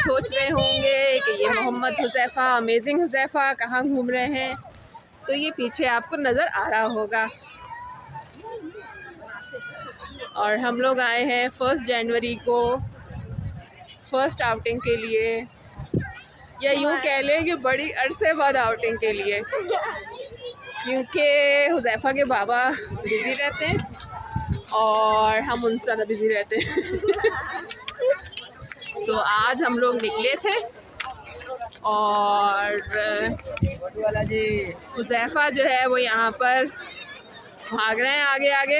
सोच रहे होंगे कि ये मोहम्मद हुज़ैफ़ा, अमेजिंग हुज़ैफ़ा कहाँ घूम रहे हैं, तो ये पीछे आपको नज़र आ रहा होगा। और हम लोग आए हैं 1 जनवरी को फ़र्स्ट आउटिंग के लिए, या यूँ कह लें कि बड़ी अरसे बाद आउटिंग के लिए, क्योंकि हुज़ैफ़ा के बाबा बिज़ी रहते हैं और हम उनसे ज़्यादा बिज़ी रहते हैं। तो आज हम लोग निकले थे और हुज़ैफ़ा जो है वो यहाँ पर भाग रहे हैं आगे आगे,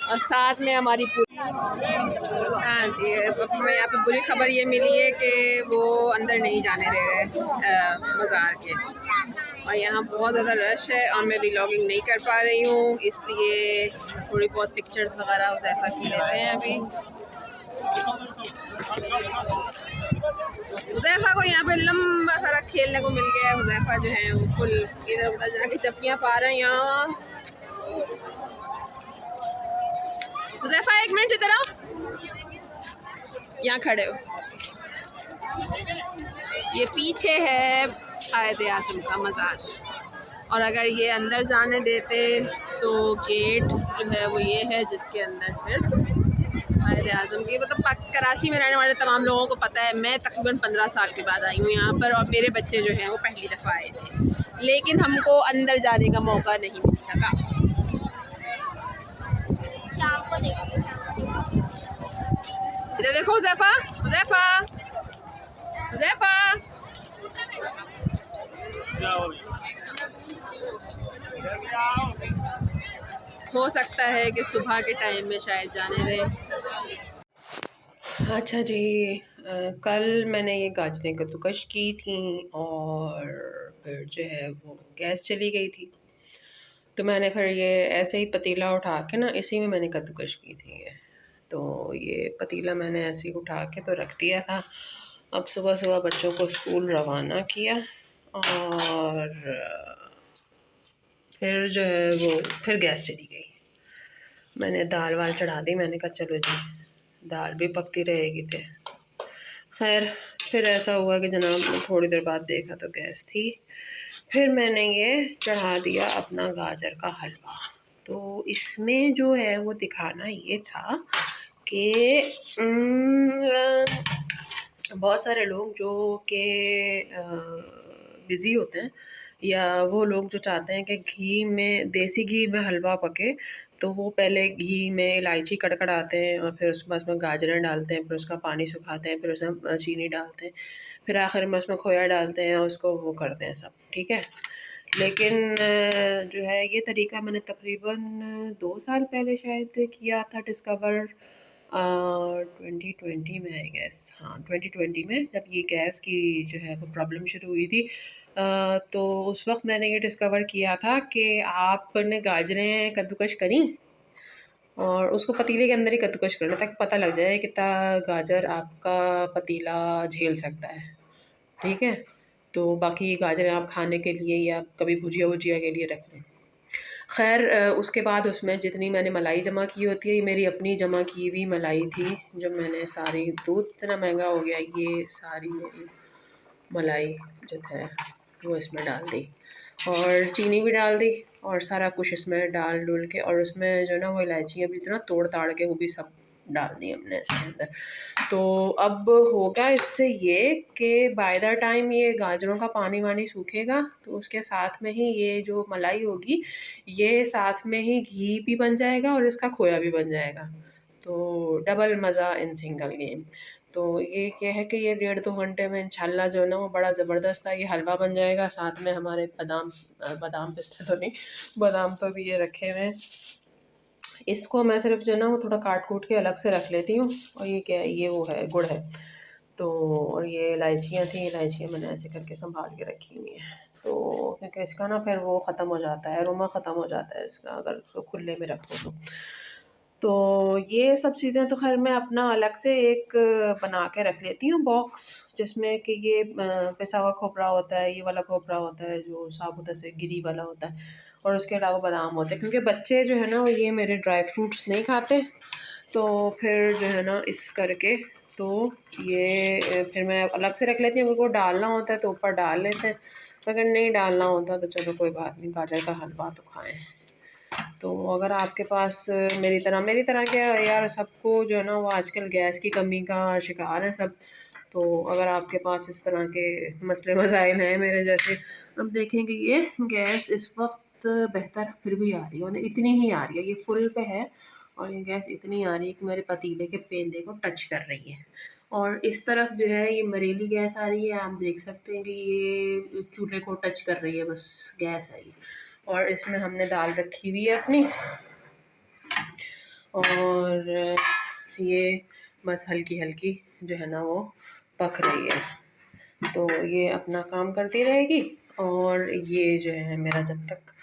और साथ में हमारी पूरी, हाँ जी, हमें यहाँ पे बुरी खबर ये मिली है कि वो अंदर नहीं जाने दे रहे मज़ार के, और यहाँ बहुत ज़्यादा रश है और मैं व्लॉगिंग नहीं कर पा रही हूँ, इसलिए थोड़ी बहुत पिक्चर्स वगैरह हुज़ैफ़ा की लेते हैं अभी। हुज़ैफ़ा को यहाँ पे लंबा सारा खेलने को मिल गया है। हुज़ैफ़ा जो है वो फुल इधर उधर जाके चप्पियाँ पा रहे हैं यहाँ। हुज़ैफ़ा 1 मिनट इधर आओ, यहाँ खड़े हो। ये पीछे है कायदे आज़म का मज़ार, और अगर ये अंदर जाने देते तो गेट जो है वो ये है जिसके अंदर फिर कायदे आज़म की, मतलब कराची में रहने वाले तमाम लोगों को पता है। मैं तकरीबन 15 साल के बाद आई हूँ यहाँ पर, और मेरे बच्चे जो हैं वो पहली दफ़ा आए थे, लेकिन हमको अंदर जाने का मौका नहीं मिल सका। शाम को देखिए, इधर देखो हुज़ैफ़ा, हुज़ैफ़ा, हुज़ैफ़ा, हो सकता है कि सुबह के टाइम में शायद जाने दें। अच्छा जी, कल मैंने ये गाजरें कद्दूकश की थी और फिर जो है वो गैस चली गई थी, तो मैंने फिर ये ऐसे ही पतीला उठा के ना इसी में मैंने कद्दूकश की थी। तो ये पतीला मैंने ऐसे ही उठा के तो रख दिया था। अब सुबह सुबह बच्चों को स्कूल रवाना किया और फिर जो है वो फिर गैस चली गई। मैंने दाल वाल चढ़ा दी, मैंने कहा चलो जी दाल भी पकती रहेगी। थे खैर फिर ऐसा हुआ कि जनाब थोड़ी देर बाद देखा तो गैस थी। फिर मैंने ये चढ़ा दिया अपना गाजर का हलवा। तो इसमें जो है वो दिखाना ये था कि बहुत सारे लोग जो कि बिज़ी होते हैं, या वो लोग जो चाहते हैं कि घी में, देसी घी में हलवा पके, तो वो पहले घी में इलायची कड़कड़ाते हैं और फिर उसके बाद उसमें गाजरें डालते हैं, फिर उसका पानी सुखाते हैं, फिर उसमें चीनी डालते हैं, फिर आखिर में उसमें खोया डालते हैं और उसको वो करते हैं सब, ठीक है। लेकिन जो है ये तरीका मैंने तकरीबन 2 साल पहले शायद किया था डिस्कवर, 2020 में आई गैस, हाँ 2020 में, जब ये गैस की जो है वो प्रॉब्लम शुरू हुई थी। तो उस वक्त मैंने ये डिस्कवर किया था कि आपने गाजरें कद्दूकश करी और उसको पतीले के अंदर ही कद्दूकश करना, ताकि पता लग जाए कितना गाजर आपका पतीला झेल सकता है, ठीक है। तो बाकी गाजरें आप खाने के लिए या कभी भुजिया वुजिया के लिए रख लें। खैर उसके बाद उसमें जितनी मैंने मलाई जमा की होती है, ये मेरी अपनी जमा की हुई मलाई थी, जो मैंने सारी, दूध इतना महंगा हो गया, ये सारी मेरी मलाई जो है वो इसमें डाल दी और चीनी भी डाल दी और सारा कुछ इसमें डाल डुल के, और उसमें जो ना वो इलायचियाँ भी इतना तोड़ ताड़ के वो भी सब डाल दी हमने इसके अंदर। तो अब होगा इससे ये कि बाय द टाइम ये गाजरों का पानी वानी सूखेगा तो उसके साथ में ही ये जो मलाई होगी ये साथ में ही घी भी बन जाएगा और इसका खोया भी बन जाएगा, तो डबल मज़ा इन सिंगल गेम। तो ये क्या है कि ये 1.5-2 घंटे में इंशाल्लाह जो है ना वो बड़ा ज़बरदस्त सा ये हलवा बन जाएगा। साथ में हमारे बादाम पिस्ते तो नहीं, बादाम तो भी ये रखे हुए हैं। इसको मैं सिर्फ जो है ना वो थोड़ा काट कूट के अलग से रख लेती हूँ, और ये क्या है, ये वो है गुड़ है। तो और ये इलायचियाँ थी, इलायचियाँ मैंने ऐसे करके संभाल के रखी हुई हैं, तो क्योंकि इसका ना फिर वो ख़त्म हो जाता है, अरोमा ख़त्म हो जाता है इसका अगर उसको खुले में रखो तो ये सब चीज़ें तो खैर मैं अपना अलग से एक बना के रख लेती हूँ बॉक्स, जिसमें कि ये पिसा हुआ खोपरा होता है, ये वाला खोपरा होता है जो साबुत ऐसे गिरी वाला होता है, और उसके अलावा बादाम होते हैं, क्योंकि बच्चे जो है ना वो ये मेरे ड्राई फ्रूट्स नहीं खाते, तो फिर जो है ना इस करके तो ये फिर मैं अलग से रख लेती हूँ। अगर को डालना होता है तो ऊपर डाल लेते हैं, अगर नहीं डालना होता तो चलो कोई बात नहीं, गाजर का हलवा तो खाएं। तो अगर आपके पास मेरी तरह के यार, सबको जो है ना वो आजकल गैस की कमी का शिकार है सब। तो अगर आपके पास इस तरह के मसले मसाइल हैं मेरे जैसे, अब देखें कि ये गैस इस वक्त बेहतर फिर भी आ रही है, मतलब इतनी ही आ रही है, ये फुल पे है और ये गैस इतनी आ रही है कि मेरे पतीले के पेंदे को टच कर रही है। और इस तरफ जो है ये मरीली गैस आ रही है, आप देख सकते हैं कि ये चूल्हे को टच कर रही है, बस गैस आई है। और इसमें हमने दाल रखी हुई है अपनी, और ये बस हल्की हल्की जो है ना वो पक रही है। तो ये अपना काम करती रहेगी और ये जो है मेरा जब तक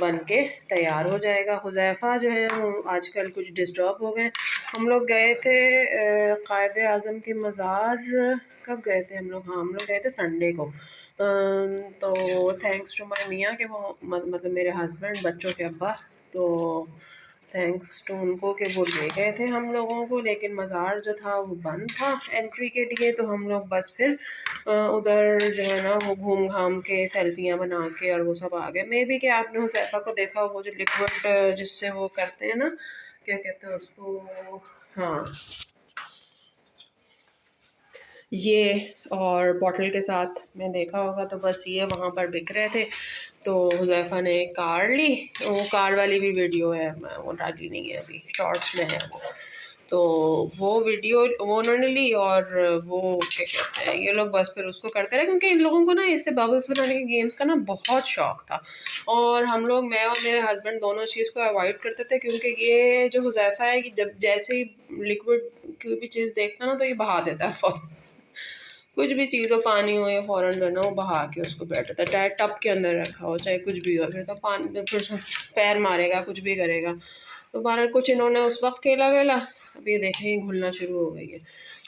बन के तैयार हो जाएगा। हुज़ैफ़ा जो है वो आजकल कुछ डिस्टर्ब हो गए। हम लोग गए थे कायदे आज़म के मज़ार, कब गए थे हम लोग? हाँ, हम लोग गए थे संडे को। तो थैंक्स टू माय मियाँ कि वो मतलब मेरे हस्बैंड, बच्चों के अब्बा, तो थैंक्स टू उनको कि वो ले गए थे हम लोगों को, लेकिन मज़ार जो था वो बंद था एंट्री के लिए। तो हम लोग बस फिर उधर जो है ना वो घूम घाम के सेल्फियाँ बना के और वो सब आ गए। मे बी कि आपने हुज़ैफ़ा को देखा, वो जो लिक्विड जिससे वो करते हैं ना, क्या कहते हैं उसको, हाँ ये, और बॉटल के साथ में देखा होगा। तो बस ये वहाँ पर बिक रहे थे। तो हुज़ैफ़ा ने एक कार ली, वो कार वाली भी वीडियो है, मैं वो डाली नहीं है अभी, शॉर्ट्स में है वो। तो वो वीडियो वो उन्होंने ली, और वो क्या कहते हैं, ये लोग बस फिर उसको करते रहे, क्योंकि इन लोगों को ना इससे बबल्स बनाने के गेम्स का ना बहुत शौक था। और हम लोग, मैं और मेरे हस्बैंड दोनों इस चीज़ को अवॉइड करते थे, क्योंकि ये जो हुज़ैफ़ा है कि जब जैसे ही लिक्विड कोई भी चीज़ देखता ना तो ये बहा देता है फ़ौरन। कुछ भी चीज़ हो, पानी हो, या फ़ौरन जो है ना वो बहा के उसको बैठ जाता है, चाहे टब के अंदर रखा हो, चाहे कुछ भी हो, फिर तो पानी फिर उसमें पैर मारेगा, कुछ भी करेगा। तो बहरहाल कुछ इन्होंने उस वक्त खेला वेला, अब ये देखें घुलना शुरू हो गई है।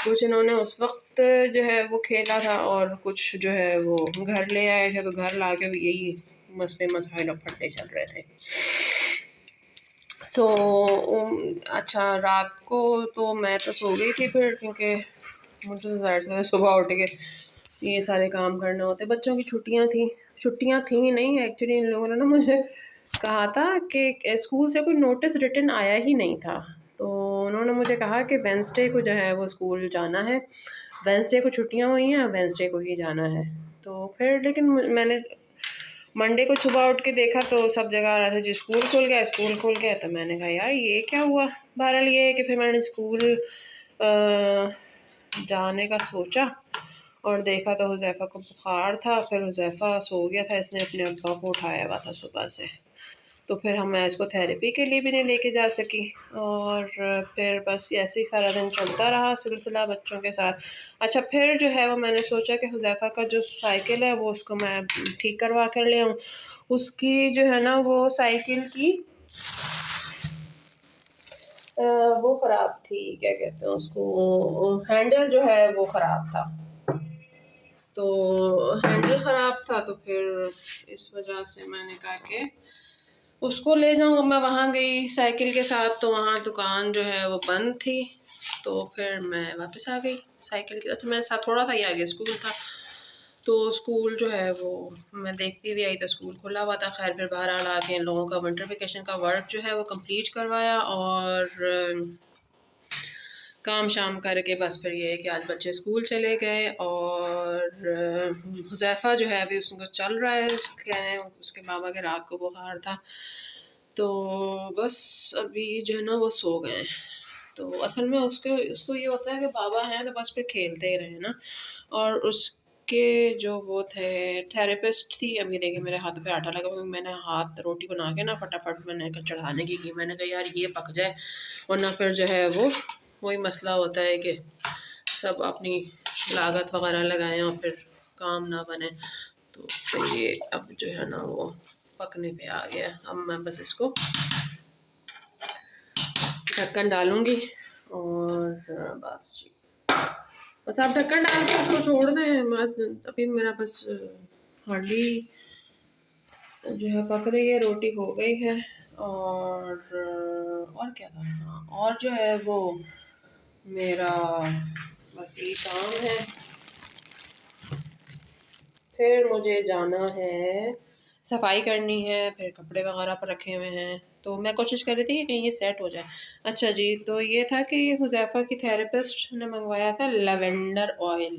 कुछ इन्होंने उस वक्त जो है वो खेला था, और कुछ जो है वो घर ले आए थे, तो घर ला के यही मसले मसाइल और फट्टे चल रहे थे। सो अच्छा, रात को तो मैं तो सो गई थी फिर, क्योंकि मुझे तो ज़ाहिर सी बात है सुबह उठ के ये सारे काम करने होते। बच्चों की छुट्टियाँ थी नहीं, एक्चुअली इन लोगों ने ना मुझे कहा था कि स्कूल से कोई नोटिस रिटन आया ही नहीं था। तो उन्होंने मुझे कहा कि वेंसडे को जो है वो स्कूल जाना है, वेंसडे को छुट्टियाँ हुई हैं, वेंसडे को ही जाना है। तो फिर लेकिन मैंने मंडे को सुबह उठ के देखा तो सब जगह आ रहा था जी स्कूल खुल गया, स्कूल खुल गया। तो मैंने कहा यार ये क्या हुआ। बहरहाल ये है कि फिर मैंने स्कूल जाने का सोचा, और देखा तो हुज़ैफ़ा को बुखार था। फिर हुज़ैफ़ा सो गया था, इसने अपने अब्बा को उठाया हुआ था सुबह से। तो फिर मैं इसको थेरेपी के लिए भी नहीं लेके जा सकी, और फिर बस ऐसे ही सारा दिन चलता रहा सिलसिला बच्चों के साथ। अच्छा, फिर जो है वो मैंने सोचा कि हुज़ैफ़ा का जो साइकिल है वो उसको मैं ठीक करवा कर ले आऊँ। उसकी जो है ना वो साइकिल की वो ख़राब थी, क्या कहते हैं उसको, हैंडल जो है वो ख़राब था। तो हैंडल ख़राब था, तो फिर इस वजह से मैंने कहा कि उसको ले जाऊँ। मैं वहाँ गई साइकिल के साथ, तो वहाँ दुकान जो है वो बंद थी। तो फिर मैं वापस आ गई साइकिल के, अच्छा मेरे साथ थोड़ा सा ही आगे स्कूल था। तो स्कूल जो है वो मैं देखती हुई आई तो स्कूल खुला हुआ था। खैर फिर बहरहाल आके इन लोगों का विंटर वेकेशन का वर्क जो है वो कंप्लीट करवाया, और काम शाम करके बस फिर ये है कि आज बच्चे स्कूल चले गए। और हुज़ैफ़ा जो है अभी उसको चल रहा है, कह रहे हैं उसके बाबा के रात को बुखार था। तो बस अभी जो है ना वो सो गए हैं। तो असल में उसको ये होता है कि बाबा हैं तो बस फिर खेलते ही रहे ना। और उसके जो वो थे थेरेपिस्ट थी, अभी देखिए मेरे हाथ पे आटा लगा, क्योंकि मैंने हाथ रोटी बना के ना फटाफट मैंने चढ़ाने की मैंने कहा यार ये पक जाए, वरना फिर जो है वो वही मसला होता है कि सब अपनी लागत वगैरह लगाएं और फिर काम ना बने। तो फिर ये अब जो है ना वो पकने पे आ गया। अब मैं बस इसको ढक्कन डालूँगी, और बस जी, बस आप ढक्कन डाल के उसको छोड़ दें। अभी मेरा बस हांडी जो है पक रही है, रोटी हो गई है, और क्या था, हाँ, और जो है वो मेरा बस यही काम है। फिर मुझे जाना है, सफाई करनी है, फिर कपड़े वगैरह पर रखे हुए हैं, तो मैं कोशिश कर रही थी कि कहीं ये सेट हो जाए। अच्छा जी, तो ये था कि हुज़ैफ़ा की थेरेपिस्ट ने मंगवाया था लैवेंडर ऑयल,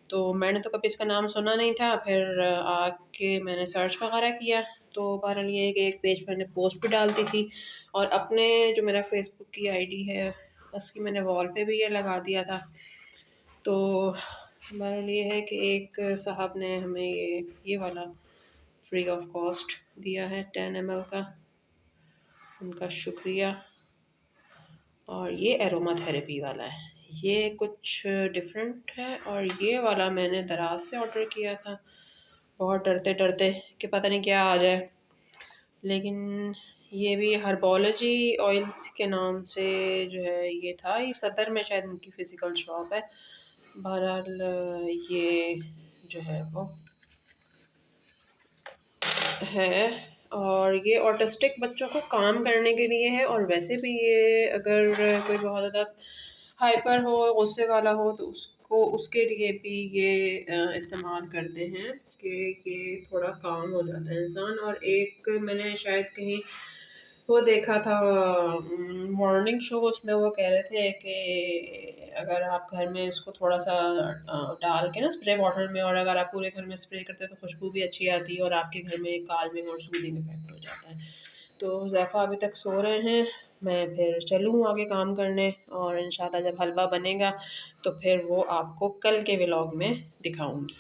तो मैंने तो कभी इसका नाम सुना नहीं था। फिर आके मैंने सर्च वगैरह किया, तो बहरहाल ये है कि एक पेज पे मैंने पोस्ट भी डाल दी थी और अपने जो मेरा फ़ेसबुक की आईडी है उसकी मैंने वॉल पे भी ये लगा दिया था। तो बहरहाल ये है कि एक साहब ने हमें ये वाला फ्री ऑफ कॉस्ट दिया है 10 ml का, उनका शुक्रिया। और ये एरोमा थेरेपी वाला है, ये कुछ डिफरेंट है और ये वाला मैंने दराज से ऑर्डर किया था, बहुत डरते डरते कि पता नहीं क्या आ जाए। लेकिन ये भी हर्बोलॉजी ऑयल्स के नाम से जो है ये था, ये सदर में शायद उनकी फ़िज़िकल शॉप है। बहरहाल ये जो है वो है, और ये ऑटिस्टिक बच्चों को काम करने के लिए है, और वैसे भी ये अगर कोई बहुत ज़्यादा हाइपर हो, गुस्से वाला हो, तो उसको उसके लिए भी ये इस्तेमाल करते हैं कि ये थोड़ा काम हो जाता है इंसान। और एक मैंने शायद कहीं वो देखा था मॉर्निंग शो, उसमें वो कह रहे थे कि अगर आप घर में इसको थोड़ा-सा डाल के ना स्प्रे बॉटल में, और अगर आप पूरे घर में स्प्रे करते हैं तो खुशबू भी अच्छी आती है और आपके घर में काल्मिंग और सूदिंग इफ़ेक्ट हो जाता है। तो ज़ैफ़ा अभी तक सो रहे हैं, मैं फिर चलूँ आगे काम करने, और इंशाल्लाह जब हलवा बनेगा तो फिर वो आपको कल के व्लॉग में दिखाऊँगी।